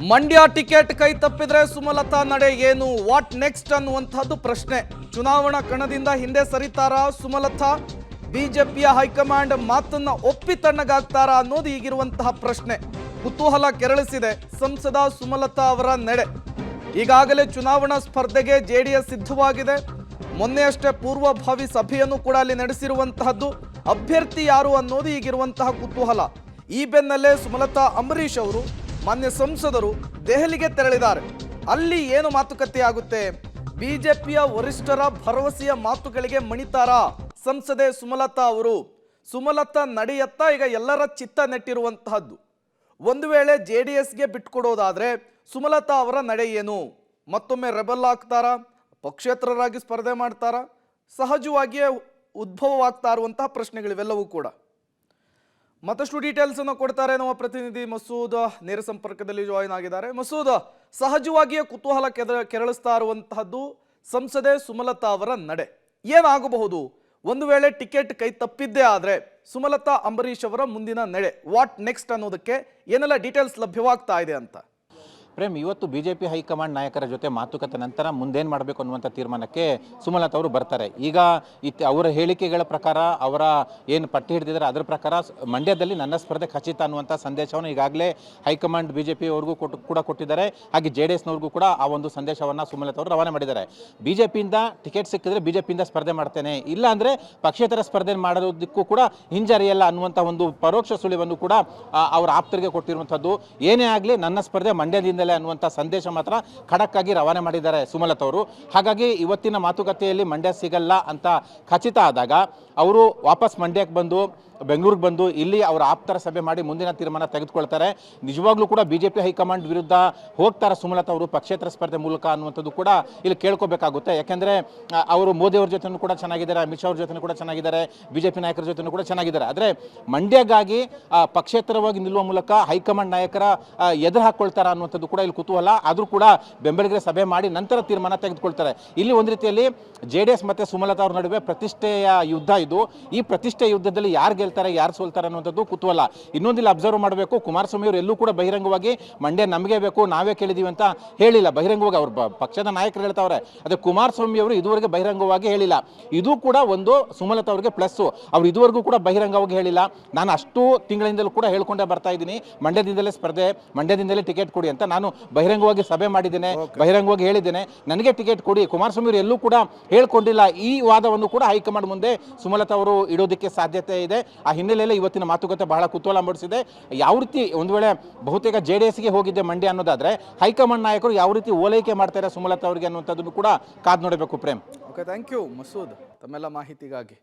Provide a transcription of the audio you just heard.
Mandya ticket ಕೈ ತಪ್ಪಿದ್ರೆ ಸುಮಲತಾ ನಡೆ ಏನು, ವಾಟ್ ನೆಕ್ಸ್ಟ್ ಅನ್ನುವಂಥದ್ದು ಪ್ರಶ್ನೆ. ಚುನಾವಣಾ ಕಣದಿಂದ ಹಿಂದೆ ಸರಿತಾರಾ ಸುಮಲತಾ? ಬಿಜೆಪಿಯ ಹೈಕಮಾಂಡ್ ಮಾತನ್ನ ಒಪ್ಪಿ ತಣ್ಣಗಾಗ್ತಾರಾ ಅನ್ನೋದು ಈಗಿರುವಂತಹ ಪ್ರಶ್ನೆ. ಕುತೂಹಲ ಕೆರಳಿಸಿದೆ ಸಂಸದ ಸುಮಲತಾ ಅವರ ನಡೆ. ಈಗಾಗಲೇ ಚುನಾವಣಾ ಸ್ಪರ್ಧೆಗೆ ಜೆಡಿಎಸ್ ಸಿದ್ಧವಾಗಿದೆ. ಮೊನ್ನೆಯಷ್ಟೇ ಪೂರ್ವಭಾವಿ ಸಭೆಯನ್ನು ಕೂಡ ಅಲ್ಲಿ ನಡೆಸಿರುವಂತಹದ್ದು. ಅಭ್ಯರ್ಥಿ ಯಾರು ಅನ್ನೋದು ಈಗಿರುವಂತಹ ಕುತೂಹಲ. ಈ ಬೆನ್ನಲ್ಲೇ ಸುಮಲತಾ ಅಂಬರೀಶ್ ಅವರು ಮಾನ್ಯ ಸಂಸದರು ದೆಹಲಿಗೆ ತೆರಳಿದ್ದಾರೆ. ಅಲ್ಲಿ ಏನು ಮಾತುಕತೆ ಆಗುತ್ತೆ? ಬಿಜೆಪಿಯ ವರಿಷ್ಠರ ಭರವಸೆಯ ಮಾತುಗಳಿಗೆ ಮಣಿತಾರಾ ಸಂಸದೆ ಸುಮಲತಾ ಅವರು? ಸುಮಲತಾ ನಡೆಯತ್ತ ಈಗ ಎಲ್ಲರ ಚಿತ್ತ ನೆಟ್ಟಿರುವಂತಹದ್ದು. ಒಂದು ವೇಳೆ ಜೆಡಿಎಸ್ಗೆ ಬಿಟ್ಕೊಡೋದಾದ್ರೆ ಸುಮಲತಾ ಅವರ ನಡೆ ಏನು? ಮತ್ತೊಮ್ಮೆ ರೆಬಲ್ ಆಗ್ತಾರಾ? ಪಕ್ಷೇತರರಾಗಿ ಸ್ಪರ್ಧೆ ಮಾಡ್ತಾರಾ? ಸಹಜವಾಗಿಯೇ ಉದ್ಭವವಾಗ್ತಾ ಇರುವಂತಹ ಪ್ರಶ್ನೆಗಳಿವೆಲ್ಲವೂ ಕೂಡ. ಮತ್ತಷ್ಟು ಡೀಟೇಲ್ಸ್ ಅನ್ನು ಕೊಡ್ತಾರೆ ನಮ್ಮ ಪ್ರತಿನಿಧಿ ಮಸೂದ್, ನೇರ ಸಂಪರ್ಕದಲ್ಲಿ ಜಾಯಿನ್ ಆಗಿದ್ದಾರೆ. ಮಸೂದ್, ಸಹಜವಾಗಿಯೇ ಕುತೂಹಲ ಕೆರಳಿಸ್ತಾ ಇರುವಂತಹದ್ದು ಸಂಸದೆ ಸುಮಲತಾ ಅವರ ನಡೆ. ಏನಾಗಬಹುದು ಒಂದು ವೇಳೆ ಟಿಕೆಟ್ ಕೈ ತಪ್ಪಿದ್ದೇ ಆದ್ರೆ ಸುಮಲತಾ ಅಂಬರೀಶ್ ಅವರ ಮುಂದಿನ ನಡೆ, ವಾಟ್ ನೆಕ್ಸ್ಟ್ ಅನ್ನೋದಕ್ಕೆ ಏನೆಲ್ಲ ಡೀಟೇಲ್ಸ್ ಲಭ್ಯವಾಗ್ತಾ ಇದೆ ಅಂತ? ಪ್ರೇಮ್, ಇವತ್ತು ಬಿಜೆಪಿ ಹೈಕಮಾಂಡ್ ನಾಯಕರ ಜೊತೆ ಮಾತುಕತೆ ನಂತರ ಮುಂದೇನು ಮಾಡಬೇಕು ಅನ್ನುವಂಥ ತೀರ್ಮಾನಕ್ಕೆ ಸುಮಲತಾ ಅವರು ಬರ್ತಾರೆ. ಈಗ ಅವರ ಹೇಳಿಕೆಗಳ ಪ್ರಕಾರ, ಅವರ ಏನು ಪಟ್ಟಿ ಹಿಡಿದಿದ್ದಾರೆ ಅದರ ಪ್ರಕಾರ ಮಂಡ್ಯದಲ್ಲಿ ನನ್ನ ಸ್ಪರ್ಧೆ ಖಚಿತ ಅನ್ನುವಂಥ ಸಂದೇಶವನ್ನು ಈಗಾಗಲೇ ಹೈಕಮಾಂಡ್ ಬಿಜೆಪಿ ಅವ್ರಿಗೂ ಕೂಡ ಕೊಟ್ಟಿದ್ದಾರೆ. ಹಾಗೆ JDSನವ್ರಿಗೂ ಕೂಡ ಆ ಒಂದು ಸಂದೇಶವನ್ನು ಸುಮಲತಾ ಅವರು ರವಾನೆ ಮಾಡಿದ್ದಾರೆ. ಬಿಜೆಪಿಯಿಂದ ಟಿಕೆಟ್ ಸಿಕ್ಕಿದ್ರೆ ಬಿಜೆಪಿಯಿಂದ ಸ್ಪರ್ಧೆ ಮಾಡ್ತೇನೆ, ಇಲ್ಲ ಅಂದರೆ ಪಕ್ಷೇತರ ಸ್ಪರ್ಧೆ ಮಾಡೋದಕ್ಕೂ ಕೂಡ ಹಿಂಜರಿಯಲ್ಲ ಅನ್ನುವಂಥ ಒಂದು ಪರೋಕ್ಷ ಸುಳಿವನ್ನು ಕೂಡ ಅವರ ಆಪ್ತರಿಗೆ ಕೊಟ್ಟಿರುವಂಥದ್ದು. ಏನೇ ಆಗಲಿ ನನ್ನ ಸ್ಪರ್ಧೆ ಮಂಡ್ಯದಿಂದ ಅನ್ನುವಂಥ ಸಂದೇಶ ಮಾತ್ರ ಖಡಕ್ ಆಗಿ ರವಾನೆ ಮಾಡಿದ್ದಾರೆ ಸುಮಲತಾ ಅವರು. ಹಾಗಾಗಿ ಇವತ್ತಿನ ಮಾತುಕತೆಯಲ್ಲಿ ಮಂಡ್ಯ ಸಿಗಲ್ಲ ಅಂತ ಖಚಿತ ಆದಾಗ ಅವರು ವಾಪಸ್ ಮಂಡ್ಯಕ್ಕೆ ಬಂದು ಬೆಂಗಳೂರಿಗೆ ಬಂದು ಇಲ್ಲಿ ಅವರ ಆಪ್ತರ ಸಭೆ ಮಾಡಿ ಮುಂದಿನ ತೀರ್ಮಾನ ತೆಗೆದುಕೊಳ್ತಾರೆ. ನಿಜವಾಗ್ಲೂ ಕೂಡ ಬಿಜೆಪಿ ಹೈಕಮಾಂಡ್ ವಿರುದ್ಧ ಹೋಗ್ತಾರೆ ಸುಮಲತಾ ಅವರು ಪಕ್ಷೇತರ ಸ್ಪರ್ಧೆ ಮೂಲಕ ಅನ್ನುವಂಥದ್ದು ಕೂಡ ಇಲ್ಲಿ ಕೇಳ್ಕೋಬೇಕಾಗುತ್ತೆ. ಯಾಕೆಂದರೆ ಅವರು ಮೋದಿ ಅವ್ರ ಜೊತೆನೂ ಕೂಡ ಚೆನ್ನಾಗಿದ್ದಾರೆ, ಅಮಿತ್ ಶಾ ಅವ್ರ ಜೊತೆ ಕೂಡ ಚೆನ್ನಾಗಿದ್ದಾರೆ, ಬಿಜೆಪಿ ನಾಯಕರ ಜೊತೆನೂ ಕೂಡ ಚೆನ್ನಾಗಿದ್ದಾರೆ. ಆದರೆ ಮಂಡ್ಯಗಾಗಿ ಪಕ್ಷೇತರವಾಗಿ ನಿಲ್ಲುವ ಮೂಲಕ ಹೈಕಮಾಂಡ್ ನಾಯಕರ ಎದುರು ಹಾಕ್ಕೊಳ್ತಾರ ಅನ್ನುವಂಥದ್ದು ಕೂಡ ಇಲ್ಲಿ ಕುತೂಹಲ. ಆದರೂ ಕೂಡ ಬೆಂಬಲಿಗರ ಸಭೆ ಮಾಡಿ ನಂತರ ತೀರ್ಮಾನ ತೆಗೆದುಕೊಳ್ತಾರೆ. ಇಲ್ಲಿ ಒಂದು ರೀತಿಯಲ್ಲಿ JDS ಮತ್ತು ಸುಮಲತಾ ಅವ್ರ ನಡುವೆ ಪ್ರತಿಷ್ಠೆಯ ಯುದ್ಧ ಇದು. ಈ ಪ್ರತಿಷ್ಠೆ ಯುದ್ಧದಲ್ಲಿ ಯಾರು ಗೆಲ್ತಾರೆ ಯಾರು ಸೋಲ್ತಾರೆ ಅನ್ನುವಂಥದ್ದು ಕುತೂಹಲ. ಇನ್ನೊಂದಿಲ್ಲ ಅಬ್ಸರ್ವ್ ಮಾಡಬೇಕು, ಕುಮಾರಸ್ವಾಮಿ ಅವರು ಎಲ್ಲೂ ಕೂಡ ಬಹಿರಂಗವಾಗಿ ಮಂಡ್ಯ ನಮಗೆ ಬೇಕು ನಾವೇ ಕೇಳಿದೀವಿ ಅಂತ ಹೇಳಿಲ್ಲ. ಬಹಿರಂಗವಾಗಿ ಅವ್ರ ಪಕ್ಷದ ನಾಯಕರು ಹೇಳ್ತಾವ್ರೆ, ಆದರೆ ಕುಮಾರಸ್ವಾಮಿ ಅವರು ಇದುವರೆಗೆ ಬಹಿರಂಗವಾಗಿ ಹೇಳಿಲ್ಲ. ಇದು ಕೂಡ ಒಂದು ಸುಮಲತಾ ಅವರಿಗೆ ಪ್ಲಸ್ಸು. ಅವ್ರು ಇದುವರೆಗೂ ಕೂಡ ಬಹಿರಂಗವಾಗಿ ಹೇಳಿಲ್ಲ. ನಾನು ಅಷ್ಟು ತಿಂಗಳಿಂದಲೂ ಕೂಡ ಹೇಳ್ಕೊಂಡೇ ಬರ್ತಾ ಇದ್ದೀನಿ, ಮಂಡ್ಯದಿಂದಲೇ ಸ್ಪರ್ಧೆ, ಮಂಡ್ಯದಿಂದಲೇ ಟಿಕೆಟ್ ಕೊಡಿ ಅಂತ ನಾನು ಬಹಿರಂಗವಾಗಿ ಸಭೆ ಮಾಡಿದ್ದೇನೆ, ಬಹಿರಂಗವಾಗಿ ಹೇಳಿದ್ದೇನೆ, ನನಗೆ ಟಿಕೆಟ್ ಕೊಡಿ. ಕುಮಾರಸ್ವಾಮಿ ಅವರು ಎಲ್ಲೂ ಕೂಡ ಹೇಳ್ಕೊಂಡಿಲ್ಲ. ಈ ವಾದವನ್ನು ಕೂಡ ಹೈಕಮಾಂಡ್ ಮುಂದೆ ಸುಮಲತಾ ಅವರು ಇಡೋದಕ್ಕೆ ಸಾಧ್ಯತೆ ಇದೆ. ಆ ಹಿನ್ನೆಲೆಯಲ್ಲಿ ಇವತ್ತಿನ ಮಾತುಕತೆ ಬಹಳ ಕುತೂಹಲ ಮೂಡಿಸಿದೆ. ಯಾವ ರೀತಿ ಒಂದು ವೇಳೆ ಬಹುತೇಕ JDSಗೆ ಹೋಗಿದ್ದೆ ಮಂಡ್ಯ ಅನ್ನೋದಾದ್ರೆ ಹೈಕಮಾಂಡ್ ನಾಯಕರು ಯಾವ ರೀತಿ ಓಲೈಕೆ ಮಾಡ್ತಾರೆ ಸುಮಲತಾ ಅವರಿಗೆ ಅನ್ನುವಂಥದ್ದನ್ನು ಕೂಡ ಕಾದು ನೋಡಬೇಕು. Prem, okay, thank you Masood ತಮ್ಮೆಲ್ಲ ಮಾಹಿತಿಗಾಗಿ.